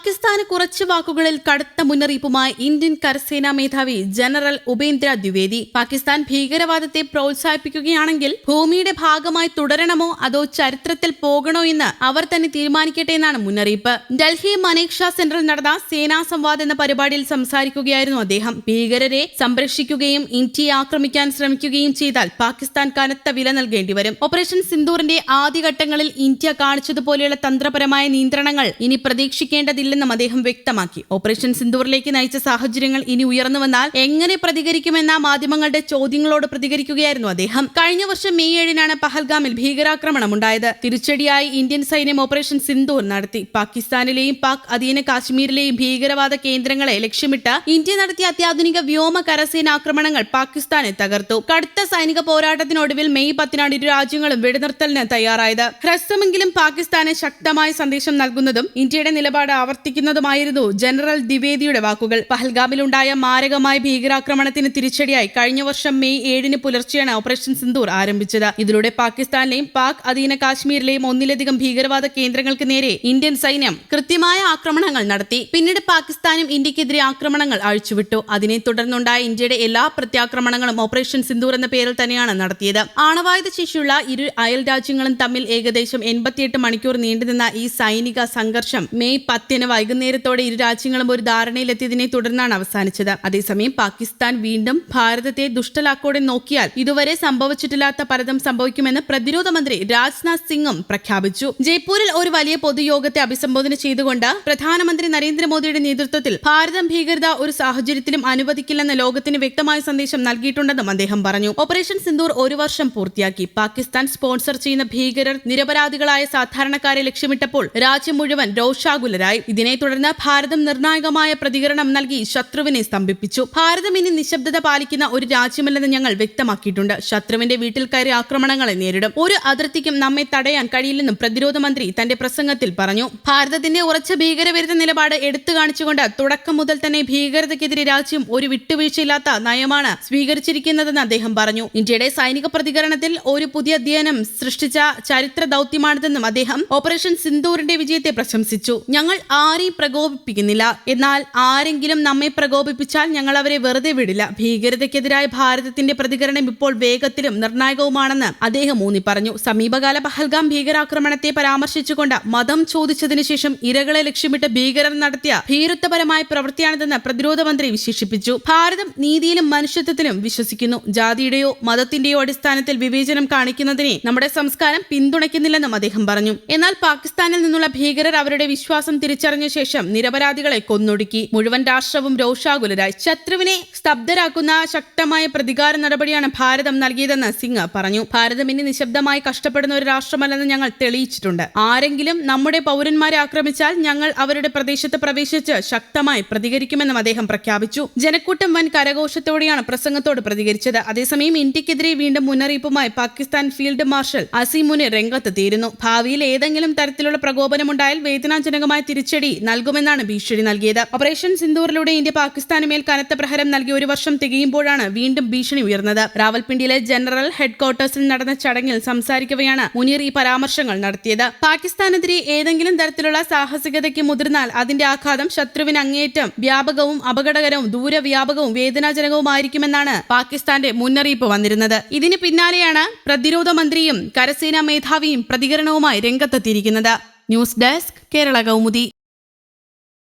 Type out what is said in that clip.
പാകിസ്ഥാന് കുറച്ച് വാക്കുകളിൽ കടുത്ത മുന്നറിയിപ്പുമായി ഇന്ത്യൻ കരസേനാ മേധാവി ജനറൽ ഉപേന്ദ്ര ദ്വിവേദി. പാകിസ്ഥാൻ ഭീകരവാദത്തെ പ്രോത്സാഹിപ്പിക്കുകയാണെങ്കിൽ ഭൂമിയുടെ ഭാഗമായി തുടരണമോ അതോ ചരിത്രത്തിൽ പോകണോ എന്ന് അവർ തന്നെ തീരുമാനിക്കട്ടെ എന്നാണ് മുന്നറിയിപ്പ്. ഡൽഹി മനേക്ഷ സെന്ററിൽ നടന്ന സേനാ സംവാദ് എന്ന പരിപാടിയിൽ സംസാരിക്കുകയായിരുന്നു അദ്ദേഹം. ഭീകരരെ സംരക്ഷിക്കുകയും ഇന്ത്യയെ ആക്രമിക്കാൻ ശ്രമിക്കുകയും ചെയ്താൽ പാകിസ്ഥാൻ കനത്ത വില നൽകേണ്ടി വരും. ഓപ്പറേഷൻ സിന്ദൂറിന്റെ ആദ്യഘട്ടങ്ങളിൽ ഇന്ത്യ കാണിച്ചതുപോലെയുള്ള തന്ത്രപരമായ നിയന്ത്രണങ്ങൾ ഇനി പ്രതീക്ഷിക്കേണ്ടതില്ലെന്നും അദ്ദേഹം വ്യക്തമാക്കി. ഓപ്പറേഷൻ സിന്ദൂറിലേക്ക് നയിച്ച സാഹചര്യങ്ങൾ ഇനി ഉയർന്നു വന്നാൽ എങ്ങനെ പ്രതികരിക്കുമെന്ന മാധ്യമങ്ങളുടെ ചോദ്യങ്ങളോട് പ്രതികരിക്കുകയായിരുന്നു അദ്ദേഹം. കഴിഞ്ഞ വർഷം മെയ് 7-നാണ് പഹൽഗാമിൽ ഭീകരാക്രമണം ഉണ്ടായത്. തിരിച്ചടിയായി ഇന്ത്യൻ സൈന്യം ഓപ്പറേഷൻ സിന്ദൂർ നടത്തി. പാകിസ്ഥാനിലെയും പാക് അധീന കാശ്മീരിലെയും ഭീകരവാദ കേന്ദ്രങ്ങളെ ലക്ഷ്യമിട്ട് ഇന്ത്യ നടത്തിയ അത്യാധുനിക വ്യോമ കരസേന ആക്രമണങ്ങൾ പാകിസ്ഥാനെ തകർത്തു. കടുത്ത സൈനിക പോരാട്ടത്തിനൊടുവിൽ മെയ് 10-നാണ് ഇരു രാജ്യങ്ങളും വെടിനിർത്തലിന് തയ്യാറായത്. ഹ്രസ്വമെങ്കിലും പാകിസ്ഥാന് ശക്തമായ സന്ദേശം നൽകുന്നതും ഇന്ത്യയുടെ നിലപാട് ആവർത്തിക്കുന്നതുമായിരുന്നു ജനറൽ ദ്വിവേദിയുടെ വാക്കുകൾ. പഹൽഗാമിലുണ്ടായ മാരകമായ ഭീകരാക്രമണത്തിന് തിരിച്ചടിയായി കഴിഞ്ഞ വർഷം മെയ് 7-ന് പുലർച്ചെയാണ് ഓപ്പറേഷൻ സിന്ദൂർ ആരംഭിച്ചത്. ഇതിലൂടെ പാകിസ്ഥാനിലെയും പാക് അധീന കാശ്മീരിലെയും ഒന്നിലധികം ഭീകരവാദ കേന്ദ്രങ്ങൾക്ക് നേരെ ഇന്ത്യൻ സൈന്യം കൃത്യമായ ആക്രമണങ്ങൾ നടത്തി. പിന്നീട് പാകിസ്ഥാനും ഇന്ത്യക്കെതിരെ ആക്രമണങ്ങൾ അഴിച്ചുവിട്ടു. അതിനെ തുടർന്നുണ്ടായ ഇന്ത്യയുടെ എല്ലാ പ്രത്യാക്രമണങ്ങളും ഓപ്പറേഷൻ സിന്ദൂർ എന്ന പേരിൽ തന്നെയാണ് നടത്തിയത്. ആണവായുധ ശേഷിയുള്ള ഇരു അയൽ രാജ്യങ്ങളും തമ്മിൽ ഏകദേശം 88 മണിക്കൂർ നീണ്ടുനിന്ന ഈ സൈനിക സംഘർഷം മെയ് 10-ന് വൈകുന്നേരത്തോടെ ഇരു രാജ്യങ്ങളും ഒരു ധാരണയിലെത്തിയതിനെ തുടർന്നാണ് അവസാനിച്ചത്. അതേസമയം പാകിസ്ഥാൻ വീണ്ടും ഭാരതത്തെ ദുഷ്ടലാക്കോടെ നോക്കിയാൽ ഇതുവരെ സംഭവിച്ചിട്ടില്ലാത്ത പലതും സംഭവിക്കുമെന്ന് പ്രതിരോധ മന്ത്രി രാജ്നാഥ് സിംഗും പ്രഖ്യാപിച്ചു. ജയ്പൂരിൽ ഒരു വലിയ പൊതുയോഗത്തെ അഭിസംബോധന ചെയ്തുകൊണ്ട് പ്രധാനമന്ത്രി നരേന്ദ്രമോദിയുടെ നേതൃത്വത്തിൽ ഭാരതം ഭീകരത ഒരു സാഹചര്യത്തിലും അനുവദിക്കില്ലെന്ന ലോകത്തിന് വ്യക്തമായ സന്ദേശം നൽകിയിട്ടുണ്ടെന്നും അദ്ദേഹം പറഞ്ഞു. ഓപ്പറേഷൻ സിന്ദൂർ ഒരു വർഷം പൂർത്തിയാക്കി. പാകിസ്ഥാൻ സ്പോൺസർ ചെയ്യുന്ന ഭീകരർ നിരപരാധികളായ സാധാരണക്കാരെ ലക്ഷ്യമിട്ടപ്പോൾ രാജ്യം മുഴുവൻ രോഷാകുലരായി. ഇതിനെ തുടർന്ന് ഭാരതം നിർണായകമായ പ്രതികരണം നൽകി ശത്രുവിനെ സ്തംഭിപ്പിച്ചു. ഭാരതം ഇനി നിശബ്ദത പാലിക്കുന്ന ഒരു രാജ്യമല്ലെന്ന് ഞങ്ങൾ വ്യക്തമാക്കിയിട്ടുണ്ട്. ശത്രുവിന്റെ വീട്ടിൽ കയറി ആക്രമണങ്ങളെ നേരിടും. ഒരു അതിർത്തിക്കും നമ്മെ തടയാൻ കഴിയില്ലെന്നും പ്രതിരോധ മന്ത്രി തന്റെ പ്രസംഗത്തിൽ പറഞ്ഞു. ഭാരതത്തിന്റെ ഉറച്ച ഭീകരവിരുദ്ധ നിലപാട് എടുത്തു കാണിച്ചുകൊണ്ട് തുടക്കം മുതൽ തന്നെ ഭീകരതയ്ക്കെതിരെ രാജ്യം ഒരു വിട്ടുവീഴ്ചയില്ലാത്ത നയമാണ് സ്വീകരിച്ചിരിക്കുന്നതെന്ന് അദ്ദേഹം പറഞ്ഞു. ഇന്ത്യയുടെ സൈനിക പ്രതികരണത്തിൽ ഒരു പുതിയ അധ്യയനം സൃഷ്ടിച്ച ചരിത്ര ദൗത്യമാണിതെന്നും അദ്ദേഹം ഓപ്പറേഷൻ സിന്ദൂറിന്റെ വിജയത്തെ പ്രശംസിച്ചു. ഞങ്ങൾ ആരെയും പ്രകോപിപ്പിക്കുന്നില്ല. എന്നാൽ ആരെങ്കിലും നമ്മെ പ്രകോപിപ്പിച്ചാൽ ഞങ്ങൾ അവരെ വെറുതെ വിടില്ല. ഭീകരതയ്ക്കെതിരായ ഭാരതത്തിന്റെ പ്രതികരണം ഇപ്പോൾ വേഗത്തിലും നിർണായകവുമാണെന്ന് അദ്ദേഹം ഊന്നി പറഞ്ഞു. സമീപകാല പഹൽഗാം ഭീകരാക്രമണത്തെ പരാമർശിച്ചുകൊണ്ട് മതം ചോദിച്ചതിനു ശേഷം ഇരകളെ ലക്ഷ്യമിട്ട് ഭീകരർ നടത്തിയ ഭീരുത്വപരമായ പ്രവൃത്തിയാണിതെന്ന് പ്രതിരോധ മന്ത്രി വിശേഷിപ്പിച്ചു. ഭാരതം നീതിയിലും മനുഷ്യത്വത്തിലും വിശ്വസിക്കുന്നു. ജാതിയുടെയോ മതത്തിന്റെയോ അടിസ്ഥാനത്തിൽ വിവേചനം കാണിക്കുന്നതിനെ നമ്മുടെ സംസ്കാരം പിന്തുണയ്ക്കുന്നില്ലെന്നും അദ്ദേഹം പറഞ്ഞു. എന്നാൽ പാകിസ്ഥാനിൽ നിന്നുള്ള ഭീകരർ അവരുടെ വിശ്വാസം തിരിച്ചറിഞ്ഞ ശേഷം നിരപരാധികളെ കൊന്നൊടുക്കി. മുഴുവൻ രാഷ്ട്രവും രോഷാകുലരായി. ശത്രുവിനെ സ്തബ്ധരാക്കുന്ന ശക്തമായ പ്രതികാര നടപടിയാണ് ഭാരതം നൽകിയതെന്ന് സിംഗ് പറഞ്ഞു. ഭാരതം ഇനി നിശബ്ദമായി കഷ്ടപ്പെടുന്ന ഒരു രാഷ്ട്രമല്ലെന്ന് ഞങ്ങൾ തെളിയിച്ചിട്ടുണ്ട്. ആരെങ്കിലും നമ്മുടെ പൗരന്മാരെ ആക്രമിച്ചാൽ ഞങ്ങൾ അവരുടെ പ്രദേശത്ത് പ്രവേശിച്ച് ശക്തമായി പ്രതികരിക്കുമെന്നും അദ്ദേഹം പ്രഖ്യാപിച്ചു. ജനക്കൂട്ടം വൻ കരഘോഷത്തോടെയാണ് പ്രസംഗത്തോട് പ്രതികരിച്ചത്. അതേസമയം ഇന്ത്യക്കെതിരെ വീണ്ടും മുന്നറിയിപ്പുമായി പാകിസ്ഥാൻ ഫീൽഡ് മാർഷൽ അസീം മുനീർ രംഗത്തെത്തിയിരുന്നു. ഭാവിയിൽ ഏതെങ്കിലും തരത്തിലുള്ള പ്രകോപനമുണ്ടായാൽ വേദനാജനകമായ തിരിച്ചടി നൽകുമെന്നാണ് ഭീഷണി നൽകിയത്. ഓപ്പറേഷൻ സിന്ദൂറിലൂടെ ഇന്ത്യ പാകിസ്ഥാന് മേൽ കനത്ത പ്രഹരം നൽകി ഒരു വർഷം തികയുമ്പോഴാണ് വീണ്ടും ഭീഷണി ഉയർന്നത്. റാവൽപിണ്ടിയിലെ ജനറൽ ഹെഡ്ക്വാർട്ടേഴ്സിൽ നടന്ന ചടങ്ങിൽ സംസാരിക്കവെയാണ് മുനീർ ഈ പരാമർശങ്ങൾ നടത്തിയത്. പാകിസ്ഥാനെതിരെ ഏതെങ്കിലും തരത്തിലുള്ള സാഹസികതയ്ക്ക് മുതിർന്നാൽ അതിന്റെ ആഘാതം ശത്രുവിന് അങ്ങേയറ്റം വ്യാപകവും അപകടകരവും ദൂരവ്യാപകവും വേദനാജനകവുമായിരിക്കുമെന്നാണ് പാകിസ്ഥാന്റെ മുന്നറിയിപ്പ് വന്നിരുന്നത്. ഇതിന് പിന്നാലെയാണ് പ്രതിരോധ മന്ത്രിയും കരസേനാ മേധാവിയും പ്രതികരണവുമായി രംഗത്തെത്തിയിരിക്കുന്നത്. News desk Kerala Kaumudi.